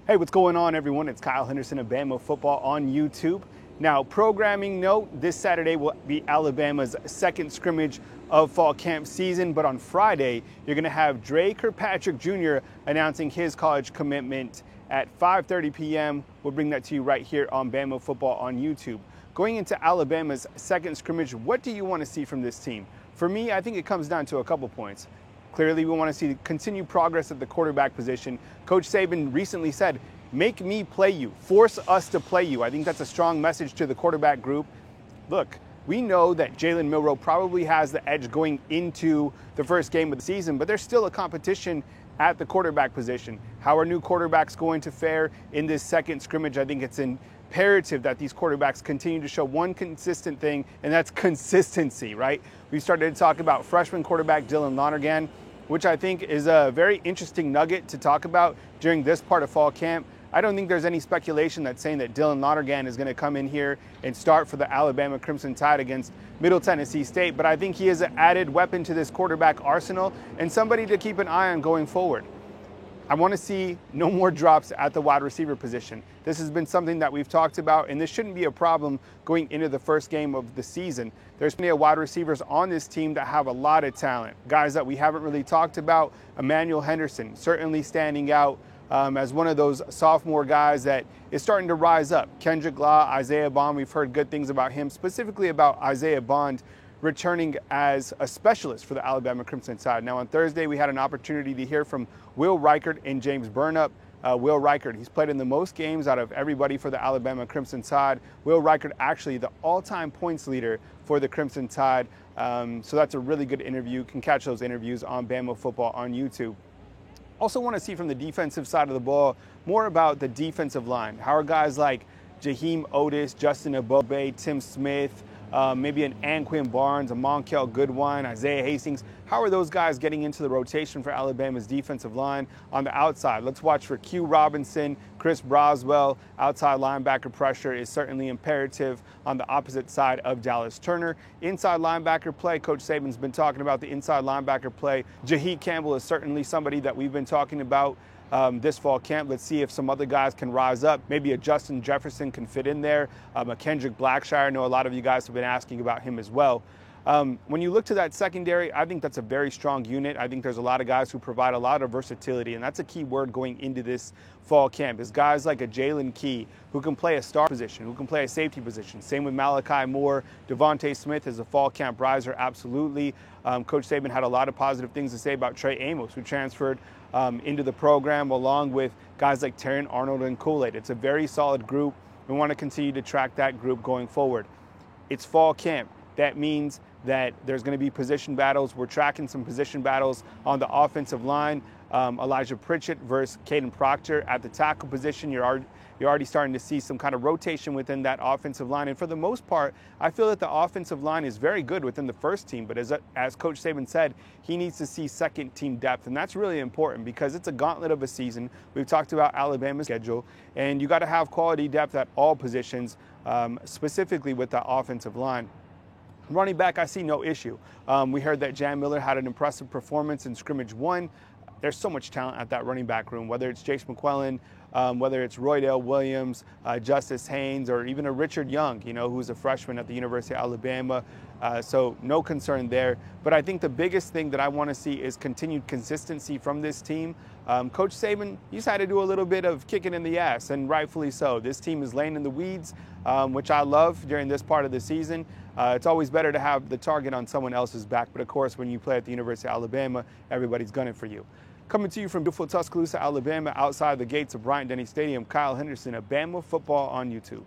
Hey, what's going on, everyone? It's Kyle Henderson of Bama Football on YouTube. Now, programming note, this Saturday will be Alabama's second scrimmage of fall camp season, but on Friday, you're going to have Dre Kirkpatrick Jr. announcing his college commitment at 5:30 p.m. We'll bring that to you right here on Bama Football on YouTube. Going into Alabama's second scrimmage, what do you want to see from this team? For me, I think it comes down to a couple points. Clearly, we want to see continued progress at the quarterback position. Coach Saban recently said, make me play you, force us to play you. I think that's a strong message to the quarterback group. Look, we know that Jalen Milroe probably has the edge going into the first game of the season, but there's still a competition at the quarterback position. How are new quarterbacks going to fare in this second scrimmage? I think it's imperative that these quarterbacks continue to show one consistent thing, and that's consistency, right? We started to talk about freshman quarterback Dylan Lonergan, which I think is a very interesting nugget to talk about during this part of fall camp. I don't think there's any speculation that's saying that Dylan Lonergan is going to come in here and start for the Alabama Crimson Tide against Middle Tennessee State, but I think he is an added weapon to this quarterback arsenal and somebody to keep an eye on going forward. I want to see no more drops at the wide receiver position. This has been something that we've talked about, and this shouldn't be a problem going into the first game of the season. There's plenty of wide receivers on this team that have a lot of talent. Guys that we haven't really talked about, Emmanuel Henderson, certainly standing out as one of those sophomore guys that is starting to rise up. Kendrick Law, Isaiah Bond, we've heard good things about him, specifically about Isaiah Bond returning as a specialist for the Alabama Crimson Tide. Now on Thursday, we had an opportunity to hear from Will Reichard and James Burnap. Will Reichard, he's played in the most games out of everybody for the Alabama Crimson Tide. Will Reichard actually the all-time points leader for the Crimson Tide. So that's a really good interview. You can catch those interviews on Bama Football on YouTube. Also want to see from the defensive side of the ball more about the defensive line. How are guys like Jaheim Otis, Justin Abobe, Tim Smith, maybe an Anquin Barnes, a Monkel Goodwine, Isaiah Hastings. How are those guys getting into the rotation for Alabama's defensive line on the outside? Let's watch for Q Robinson, Chris Broswell. Outside linebacker pressure is certainly imperative on the opposite side of Dallas Turner. Inside linebacker play, Coach Saban's been talking about the inside linebacker play. Jaheed Campbell is certainly somebody that we've been talking about this fall camp. Let's see if some other guys can rise up. Maybe a Justin Jefferson can fit in there. A Kendrick Blackshire. I know a lot of you guys have been asking about him as well. When you look to that secondary, I think that's a very strong unit. I think there's a lot of guys who provide a lot of versatility, and that's a key word going into this fall camp is guys like a Jalen Key who can play a star position, who can play a safety position. Same with Malachi Moore. Devontae Smith is a fall camp riser, absolutely. Coach Saban had a lot of positive things to say about Trey Amos, who transferred into the program, along with guys like Terran Arnold and Kool-Aid. It's a very solid group. We want to continue to track that group going forward. It's fall camp. That means that there's going to be position battles. We're tracking some position battles on the offensive line. Elijah Pritchett versus Caden Proctor at the tackle position. You're already starting to see some kind of rotation within that offensive line. And for the most part, I feel that the offensive line is very good within the first team. But as Coach Saban said, he needs to see second team depth. And that's really important because it's a gauntlet of a season. We've talked about Alabama's schedule. And you got to have quality depth at all positions, specifically with the offensive line. Running back, I see no issue. We heard that Jam Miller had an impressive performance in scrimmage 1. There's so much talent at that running back room, whether it's Jace McClellan, whether it's Roydell Williams, Justice Haynes, or even a Richard Young, who's a freshman at the University of Alabama. So no concern there. But I think the biggest thing that I want to see is continued consistency from this team. Coach Saban, he's had to do a little bit of kicking in the ass, and rightfully so. This team is laying in the weeds, which I love during this part of the season. It's always better to have the target on someone else's back, but of course, when you play at the University of Alabama, everybody's gunning for you. Coming to you from beautiful Tuscaloosa, Alabama, outside the gates of Bryant-Denny Stadium, Kyle Henderson of Bama Football on YouTube.